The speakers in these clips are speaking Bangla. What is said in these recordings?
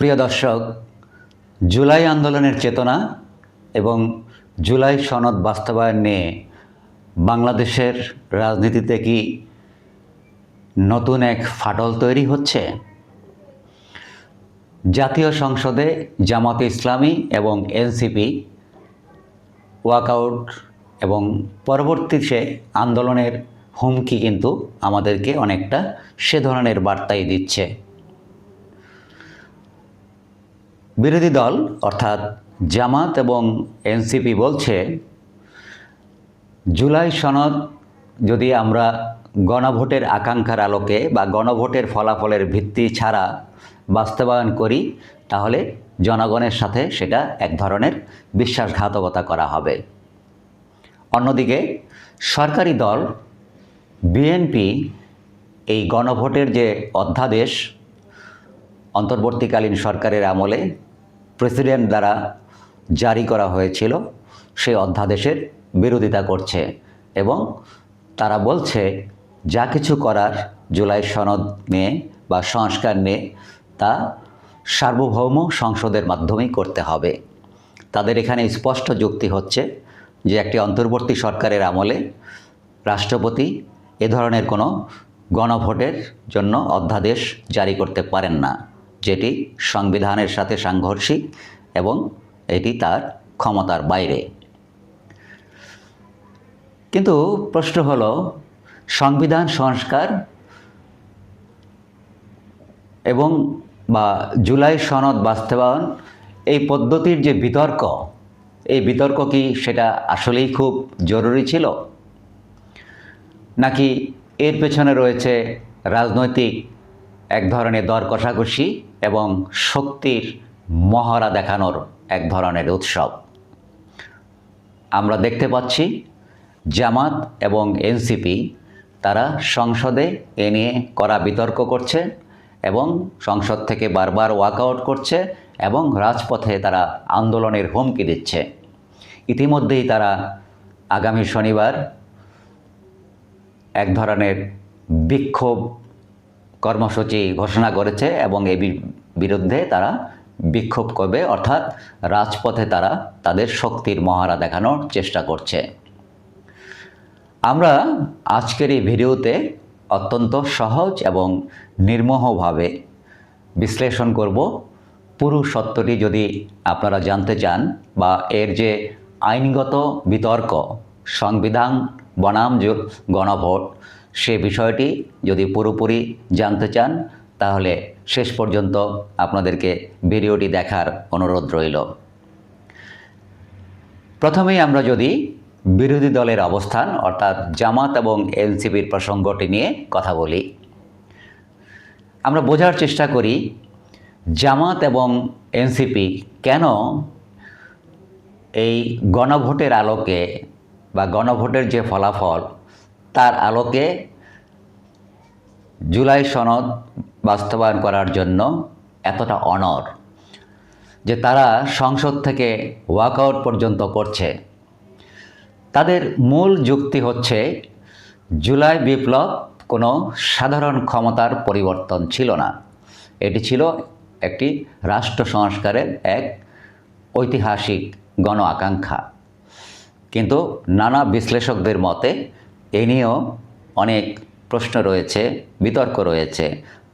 প্রিয় দর্শক, জুলাই আন্দোলনের চেতনা এবং জুলাই সনদ বাস্তবায়ন নিয়ে বাংলাদেশের রাজনীতিতে কি নতুন এক ফাটল তৈরি হচ্ছে? জাতীয় সংসদে জামাতে ইসলামী এবং এনসিপি ওয়াকআউট এবং পরবর্তী সে আন্দোলনের হুমকি কিন্তু আমাদেরকে অনেকটা সে ধরনের বার্তাই দিচ্ছে। বিরোধী দল অর্থাৎ জামাত এবং এনসিপি বলছে, জুলাই সনদ যদি আমরা গণভোটের আকাঙ্ক্ষার আলোকে বা গণভোটের ফলাফলের ভিত্তি ছাড়া বাস্তবায়ন করি, তাহলে জনগণের সাথে সেটা এক ধরনের বিশ্বাসঘাতকতা করা হবে। অন্যদিকে সরকারি দল বিএনপি এই গণভোটের যে অধ্যাদেশ অন্তর্বর্তীকালীন সরকারের আমলে প্রেসিডেন্ট দ্বারা জারি করা হয়েছিল, সেই অধ্যাদেশের বিরোধিতা করছে এবং তারা বলছে যা কিছু করার জুলাই সনদ নিয়ে বা সংস্কার নিয়ে তা সার্বভৌম সংসদের মাধ্যমেই করতে হবে। তাদের এখানে স্পষ্ট যুক্তি হচ্ছে যে একটি অন্তর্বর্তী সরকারের আমলে রাষ্ট্রপতি এ ধরনের কোনো গণভোটের জন্য অধ্যাদেশ জারি করতে পারেন না, যেটি সংবিধানের সাথে সাংঘর্ষিক এবং এটি তার ক্ষমতার বাইরে। কিন্তু প্রশ্ন হলো, সংবিধান সংস্কার এবং বা জুলাই সনদ বাস্তবায়ন এই পদ্ধতির যে বিতর্ক, এই বিতর্ক কি সেটা আসলেই খুব জরুরি ছিল, নাকি এর পেছনে রয়েছে রাজনৈতিক এক ধরনের দর কষাকষি এবং শক্তির মহড়া দেখানোর এক ধরনের উৎসব? আমরা দেখতে পাচ্ছি জামাত এবং এনসিপি তারা সংসদে এ নিয়ে কড়া বিতর্ক করছে এবং সংসদ থেকে বারবার ওয়াকআউট করছে এবং রাজপথে তারা আন্দোলনের হুমকি দিচ্ছে। ইতিমধ্যেই তারা আগামী শনিবার এক ধরনের বিক্ষোভ কর্মসূচি ঘোষণা করেছে এবং এই বিরুদ্ধে তারা বিক্ষোভ করবে, অর্থাৎ রাজপথে তারা তাদের শক্তির মহড়া দেখানোর চেষ্টা করছে। আমরা আজকের এই ভিডিওতে অত্যন্ত সহজ এবং নির্মোহভাবে বিশ্লেষণ করব। পুরো সত্যটি যদি আপনারা জানতে চান বা এর যে আইনগত বিতর্ক, সংবিধান বনাম গণভোট, সে বিষয়টি যদি পুরোপুরি জানতে চান, তাহলে শেষ পর্যন্ত আপনাদেরকে ভিডিওটি দেখার অনুরোধ রইল। প্রথমেই আমরা যদি বিরোধী দলের অবস্থান অর্থাৎ জামাত এবং এনসিপির প্রসঙ্গটি নিয়ে কথা বলি, আমরা বোঝার চেষ্টা করি জামাত এবং এনসিপি কেন এই গণভোটের আলোকে বা গণভোটের যে ফলাফল তার আলোকে জুলাই সনদ বাস্তবায়ন করার জন্য এতটা অনড় যে তারা সংসদ থেকে ওয়াকআউট পর্যন্ত করছে। তাদের মূল যুক্তি হচ্ছে, জুলাই বিপ্লব কোনো সাধারণ ক্ষমতার পরিবর্তন ছিল না, এটি ছিল একটি রাষ্ট্র সংস্কারের এক ঐতিহাসিক গণ আকাঙ্ক্ষা। কিন্তু নানা বিশ্লেষকদের মতে এ নিয়েও অনেক প্রশ্ন রয়েছে, বিতর্ক রয়েছে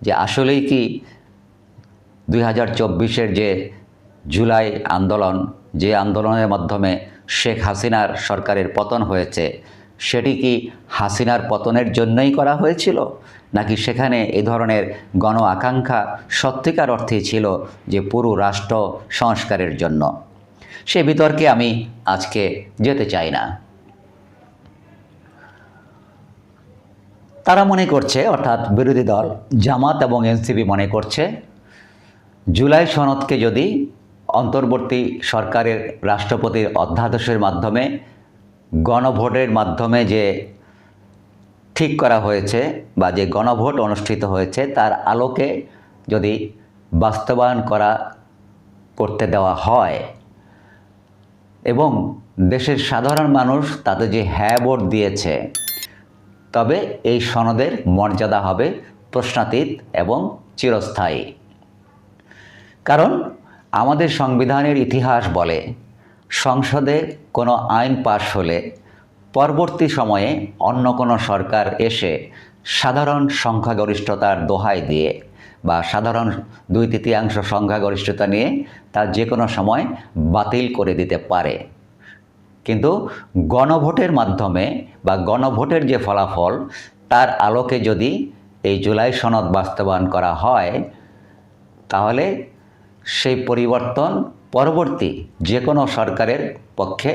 যে আসলেই কি 2024-এর যে জুলাই আন্দোলন, যে আন্দোলনের মাধ্যমে শেখ হাসিনার সরকারের পতন হয়েছে, সেটি কি হাসিনার পতনের জন্যই করা হয়েছিল, নাকি সেখানে এ ধরনের গণ আকাঙ্ক্ষা সত্যিকার অর্থেই ছিল যে পুরো রাষ্ট্র সংস্কারের জন্য? সে বিতর্কে আমি আজকে যেতে চাই না। তারা মনে করছে, অর্থাৎ বিরোধী দল জামাত এবং এনসিপি মনে করছে, জুলাই সনদকে যদি অন্তর্বর্তী সরকারের রাষ্ট্রপতির অধ্যাদেশের মাধ্যমে গণভোটের মাধ্যমে যে ঠিক করা হয়েছে বা যে গণভোট অনুষ্ঠিত হয়েছে তার আলোকে যদি বাস্তবায়ন করতে দেওয়া হয় এবং দেশের সাধারণ মানুষ তাতে যে হ্যাঁ ভোট দিয়েছে, তবে এই সনদের মর্যাদা হবে প্রশ্নাতীত এবং চিরস্থায়ী। কারণ আমাদের সংবিধানের ইতিহাস বলে সংসদে কোনো আইন পাশ হলে পরবর্তী সময়ে অন্য কোনো সরকার এসে সাধারণ সংখ্যাগরিষ্ঠতার দোহাই দিয়ে বা সাধারণ 2/3 সংখ্যাগরিষ্ঠতা নিয়ে তা যে কোনো সময় বাতিল করে দিতে পারে। কিন্তু গণভোটের মাধ্যমে বা গণভোটের যে ফলাফল তার আলোকে যদি এই জুলাই সনদ বাস্তবায়ন করা হয়, তাহলে সেই পরিবর্তন পরবর্তী যে কোনো সরকারের পক্ষে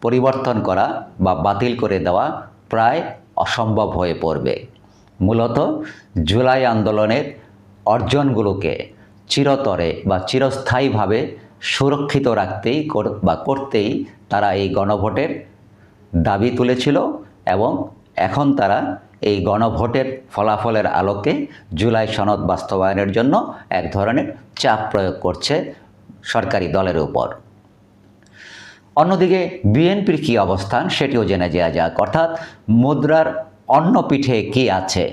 পরিবর্তন করা বা বাতিল করে দেওয়া প্রায় অসম্ভব হয়ে পড়বে। মূলত জুলাই আন্দোলনের অর্জনগুলোকে চিরতরে বা চিরস্থায়ীভাবে সুরক্ষিত রাখতেই করতেই তারা এই গণভোটের দাবি তুলেছিল এবং এখন তারা এই গণভোটের ফলাফলের আলোকে জুলাই সনদ বাস্তবায়নের জন্য এক ধরনের চাপ প্রয়োগ করছে সরকারি দলের উপর। অন্যদিকে বিএনপির কী অবস্থান সেটিও জেনে যাওয়া যাক, অর্থাৎ মুদ্রার অন্য পিঠে কী আছে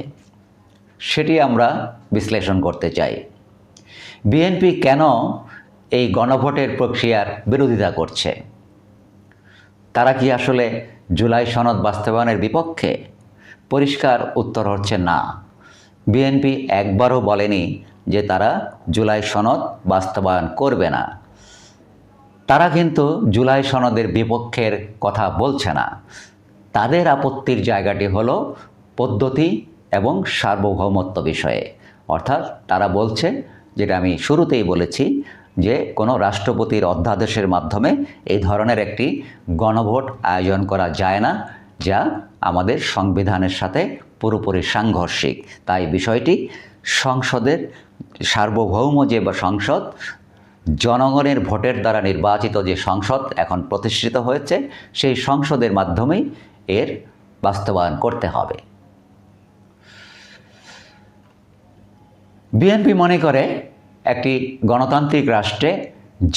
সেটি আমরা বিশ্লেষণ করতে চাই। বিএনপি কেন এই গণভোটের প্রক্রিয়ার বিরোধিতা করছে? তারা কি আসলে জুলাই সনদ বাস্তবায়নের বিপক্ষে? পরিষ্কার উত্তর হচ্ছে না। বিএনপি একবারও বলেনি যে তারা জুলাই সনদ বাস্তবায়ন করবে না। তারা কিন্তু জুলাই সনদের বিপক্ষের কথা বলছে না। তাদের আপত্তির জায়গাটি হলো পদ্ধতি এবং সার্বভৌমত্ব বিষয়ে। অর্থাৎ তারা বলছে, যেটা আমি শুরুতেই বলেছি, যে কোনো রাষ্ট্রপতির অধ্যাদেশের মাধ্যমে এই ধরনের একটি গণভোট আয়োজন করা যায় না, যা আমাদের সংবিধানের সাথে পুরোপুরি সাংঘর্ষিক। তাই বিষয়টি সংসদের সার্বভৌম যে সংসদ, জনগণের ভোটের দ্বারা নির্বাচিত যে সংসদ এখন প্রতিষ্ঠিত হয়েছে, সেই সংসদের মাধ্যমেই এর বাস্তবায়ন করতে হবে। বিএনপি মনে করে একটি গণতান্ত্রিক রাষ্ট্রে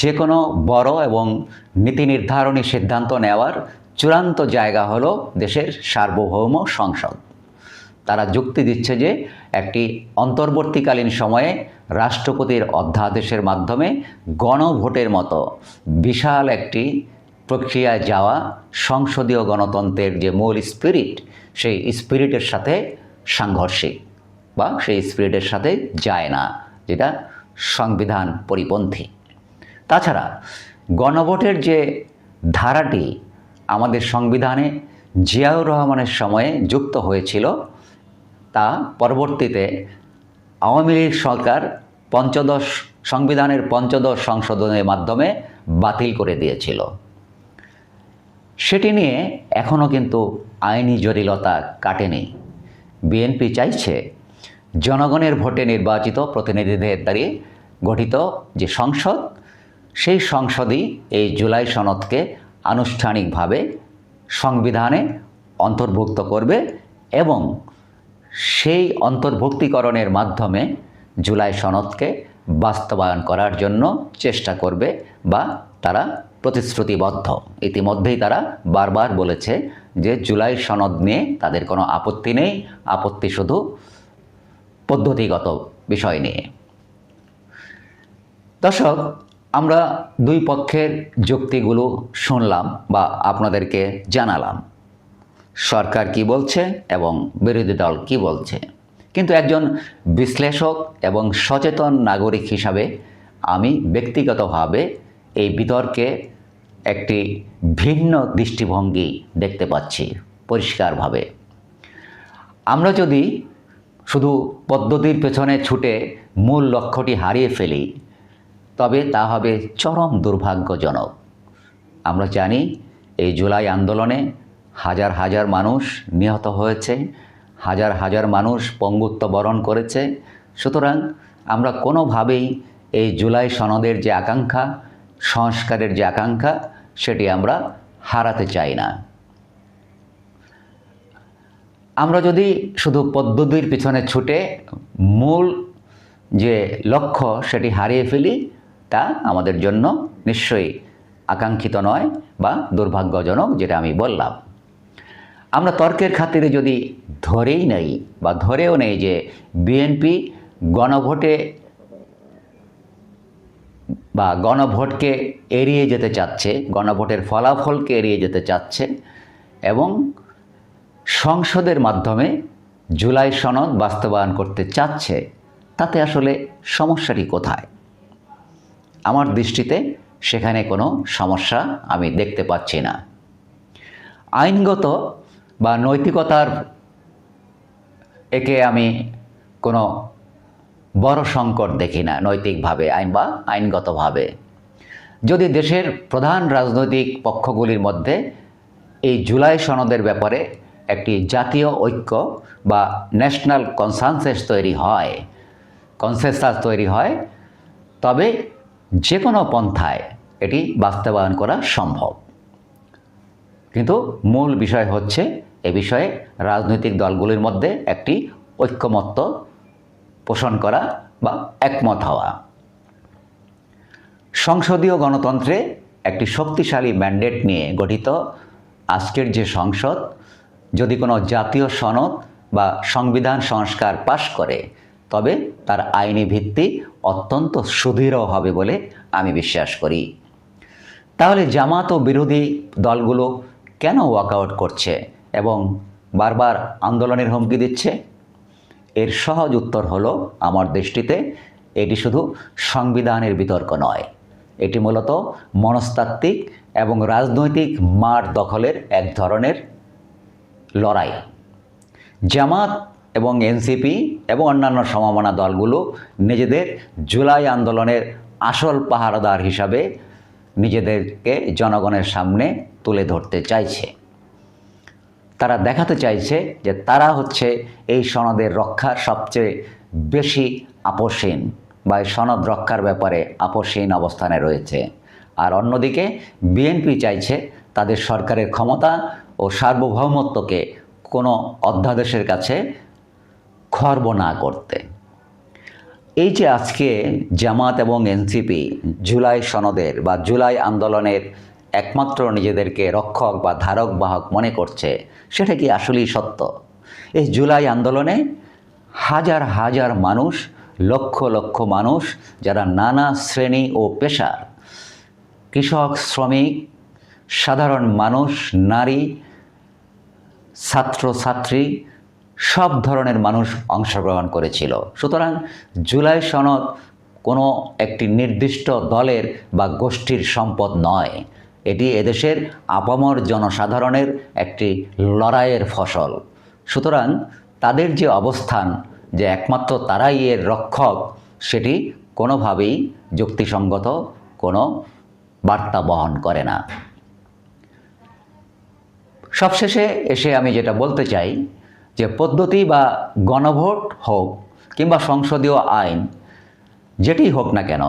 যে কোনো বড় এবং নীতি নির্ধারণী সিদ্ধান্ত নেওয়ার চূড়ান্ত জায়গা হলো দেশের সার্বভৌম সংসদ। তারা যুক্তি দিচ্ছে যে একটি অন্তর্বর্তীকালীন সময়ে রাষ্ট্রপতির অধ্যাদেশের মাধ্যমে গণভোটের মতো বিশাল একটি প্রক্রিয়ায় যাওয়া সংসদীয় গণতন্ত্রের যে মূল স্পিরিট, সেই স্পিরিটের সাথে সাংঘর্ষিক বা সেই স্পিরিটের সাথে যায় না, যেটা সংবিধান পরিপন্থী। তাছাড়া গণভোটের যে ধারাটি আমাদের সংবিধানে জিয়াউর রহমানের সময়ে যুক্ত হয়েছিল, তা পরবর্তীতে আওয়ামী লীগ সরকার সংবিধানের ৫৫ সংশোধনের মাধ্যমে বাতিল করে দিয়েছিল। সেটি নিয়ে এখনও কিন্তু আইনি জটিলতা কাটেনি। বিএনপি চাইছে জনগণের ভোটে নির্বাচিত প্রতিনিধিদের দ্বারা গঠিত যে সংসদ, সেই সংসদই এই জুলাই সনদকে আনুষ্ঠানিকভাবে সংবিধানে অন্তর্ভুক্ত করবে এবং সেই অন্তর্ভুক্তিকরণের মাধ্যমে জুলাই সনদকে বাস্তবায়ন করার জন্য চেষ্টা করবে বা তারা প্রতিশ্রুতিবদ্ধ। ইতিমধ্যেই তারা বারবার বলেছে যে জুলাই সনদ নিয়ে তাদের কোনো আপত্তি নেই, আপত্তি শুধু পদ্ধতিগত বিষয় নিয়ে। দর্শক, আমরা দুই পক্ষের যুক্তিগুলো শুনলাম বা আপনাদেরকে জানালাম, সরকার কি বলছে এবং বিরোধী দল কি বলছে। কিন্তু একজন বিশ্লেষক এবং সচেতন নাগরিক হিসাবে আমি ব্যক্তিগতভাবে এই বিতর্কে একটি ভিন্ন দৃষ্টিভঙ্গি দেখতে পাচ্ছি পরিষ্কারভাবে। আমরা যদি শুধু পদ্ধতির পেছনে ছুটে মূল লক্ষ্যটি হারিয়ে ফেলি, তবে তা হবে চরম দুর্ভাগ্যজনক। আমরা জানি এই জুলাই আন্দোলনে হাজার হাজার মানুষ নিহত হয়েছে, হাজার হাজার মানুষ পঙ্গুত্ব বরণ করেছে। সুতরাং আমরা কোনোভাবেই এই জুলাই সনদের যে আকাঙ্ক্ষা, সংস্কারের যে আকাঙ্ক্ষা, সেটি আমরা হারাতে চাই না। আমরা যদি শুধু পদ্ধতির পিছনে ছুটে মূল যে লক্ষ্য সেটি হারিয়ে ফেলি, তা আমাদের জন্য নিশ্চয়ই আকাঙ্ক্ষিত নয় বা দুর্ভাগ্যজনক, যেটা আমি বললাম। আমরা তর্কের খাতিরে যদি ধরেও নেই যে বিএনপি গণভোটে বা গণভোটকে এড়িয়ে যেতে চাচ্ছে, গণভোটের ফলাফলকে এড়িয়ে যেতে চাচ্ছে এবং সংসদের মাধ্যমে জুলাই সনদ বাস্তবায়ন করতে চাচ্ছে, তাতে আসলে সমস্যাটি কোথায়? আমার দৃষ্টিতে সেখানে কোনো সমস্যা আমি দেখতে পাচ্ছি না। আইনগত বা নৈতিকতার একে আমি কোনো বড় সংকট দেখি না নৈতিকভাবে বা আইনগতভাবে। যদি দেশের প্রধান রাজনৈতিক পক্ষগুলির মধ্যে এই জুলাই সনদের ব্যাপারে একটি জাতীয় ঐক্য বা ন্যাশনাল কনসেনসাস তৈরি হয়, তবে যে কোনো পন্থায় এটি বাস্তবায়ন করা সম্ভব। কিন্তু মূল বিষয় হচ্ছে এ বিষয়ে রাজনৈতিক দলগুলির মধ্যে একটি ঐক্যমত্য পোষণ করা বা একমত হওয়া। সংসদীয় গণতন্ত্রে একটি শক্তিশালী ম্যান্ডেট নিয়ে গঠিত আজকের যে সংসদ যদি কোনো জাতীয় সনদ বা সংবিধান সংস্কার পাশ করে, তবে তার আইনি ভিত্তি অত্যন্ত সুদৃঢ় হবে বলে আমি বিশ্বাস করি। তাহলে জামাত ও বিরোধী দলগুলো কেন ওয়াকআউট করছে এবং বারবার আন্দোলনের হুমকি দিচ্ছে? এর সহজ উত্তর হলো, আমার দৃষ্টিতে এটি শুধু সংবিধানের বিতর্ক নয়, এটি মূলত মনস্তাত্ত্বিক এবং রাজনৈতিক মাঠ দখলের এক ধরনের লড়াই। জামাত এবং এনসিপি এবং অন্যান্য সমমনা দলগুলো নিজেদের জুলাই আন্দোলনের আসল পাহারাদার হিসাবে নিজেদেরকে জনগণের সামনে তুলে ধরতে চাইছে। তারা দেখাতে চাইছে যে তারা হচ্ছে এই সনদের রক্ষার সবচেয়ে বেশি আপোষহীন বা এই সনদ রক্ষার ব্যাপারে আপোষহীন অবস্থানে রয়েছে। আর অন্যদিকে বিএনপি চাইছে তাদের সরকারের ক্ষমতা ও সার্বভৌমত্বকে কোনো অধ্যাদেশের কাছে খর্ব না করতে। এই যে আজকে জামাত এবং এনসিপি জুলাই সনদের বা জুলাই আন্দোলনের একমাত্র নিজেদেরকে রক্ষক বা ধারক বাহক মনে করছে, সেটা কি আসলেই সত্য? এই জুলাই আন্দোলনে হাজার হাজার মানুষ, লক্ষ লক্ষ মানুষ, যারা নানা শ্রেণী ও পেশার, কৃষক, শ্রমিক, সাধারণ মানুষ, নারী, ছাত্রছাত্রী, সব ধরনের মানুষ অংশগ্রহণ করেছিল। সুতরাং জুলাই সনদ কোনো একটি নির্দিষ্ট দলের বা গোষ্ঠীর সম্পদ নয়, এটি এদেশের আপামর জনসাধারণের একটি লড়াইয়ের ফসল। সুতরাং তাদের যে অবস্থান যে একমাত্র তারাই এর রক্ষক, সেটি কোনোভাবেই যুক্তিসঙ্গত কোনো বার্তা বহন করে না। সবশেষে এসে আমি যেটা বলতে চাই যে পদ্ধতি বা গণভোট হোক কিংবা সংসদীয় আইন, যেটি হোক না কেন,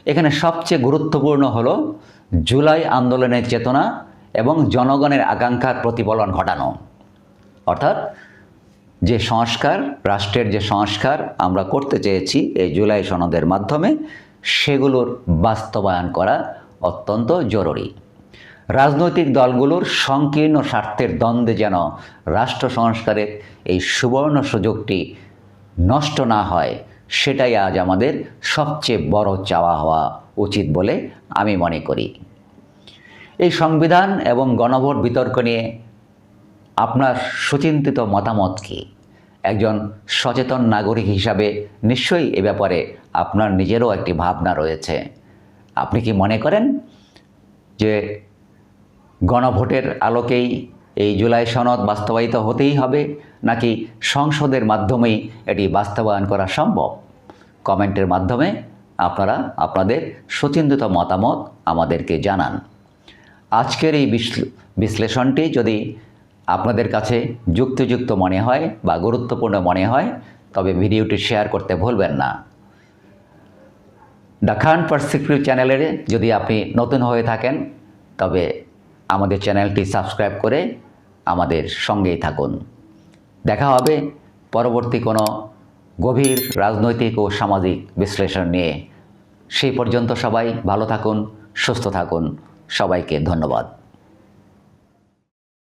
এখানে সবচেয়ে গুরুত্বপূর্ণ হলো জুলাই আন্দোলনের চেতনা এবং জনগণের আকাঙ্ক্ষার প্রতিফলন ঘটানো। অর্থাৎ যে সংস্কার, রাষ্ট্রের যে সংস্কার আমরা করতে চেয়েছি এই জুলাই সনদের মাধ্যমে, সেগুলোর বাস্তবায়ন করা অত্যন্ত জরুরি। রাজনৈতিক দলগুলোর সংকীর্ণ স্বার্থের দ্বন্দ্বে যেন রাষ্ট্র সংস্কারের এই সুবর্ণ সুযোগটি নষ্ট না হয়, সেটাই আজ আমাদের সবচেয়ে বড় চাওয়া হওয়া উচিত বলে আমি মনে করি। এই সংবিধান এবং গণভোট বিতর্ক নিয়ে আপনার সুচিন্তিত মতামত কি? একজন সচেতন নাগরিক হিসাবে নিশ্চয়ই এ ব্যাপারে আপনার নিজেরও একটি ভাবনা রয়েছে। আপনি কি মনে করেন যে গণভোটের আলোকেই এই জুলাই সনদ বাস্তবায়িত হতেই হবে, নাকি সংসদের মাধ্যমেই এটি বাস্তবায়ন করা সম্ভব? কমেন্টের মাধ্যমে আপনারা আপনাদের সুচিন্তিত মতামত আমাদেরকে জানান। আজকের এই বিশ্লেষণটি যদি আপনাদের কাছে যুক্তিযুক্ত মনে হয় বা গুরুত্বপূর্ণ মনে হয়, তবে ভিডিওটি শেয়ার করতে ভুলবেন না। দ্য খান পার্সপেক্টিভ চ্যানেলে যদি আপনি নতুন হয়ে থাকেন, তবে আমাদের চ্যানেলটি সাবস্ক্রাইব করে আমাদের সঙ্গেই থাকুন। দেখা হবে পরবর্তী কোনো গভীর রাজনৈতিক ও সামাজিক বিশ্লেষণ নিয়ে। সেই পর্যন্ত সবাই ভালো থাকুন, সুস্থ থাকুন। সবাইকে ধন্যবাদ।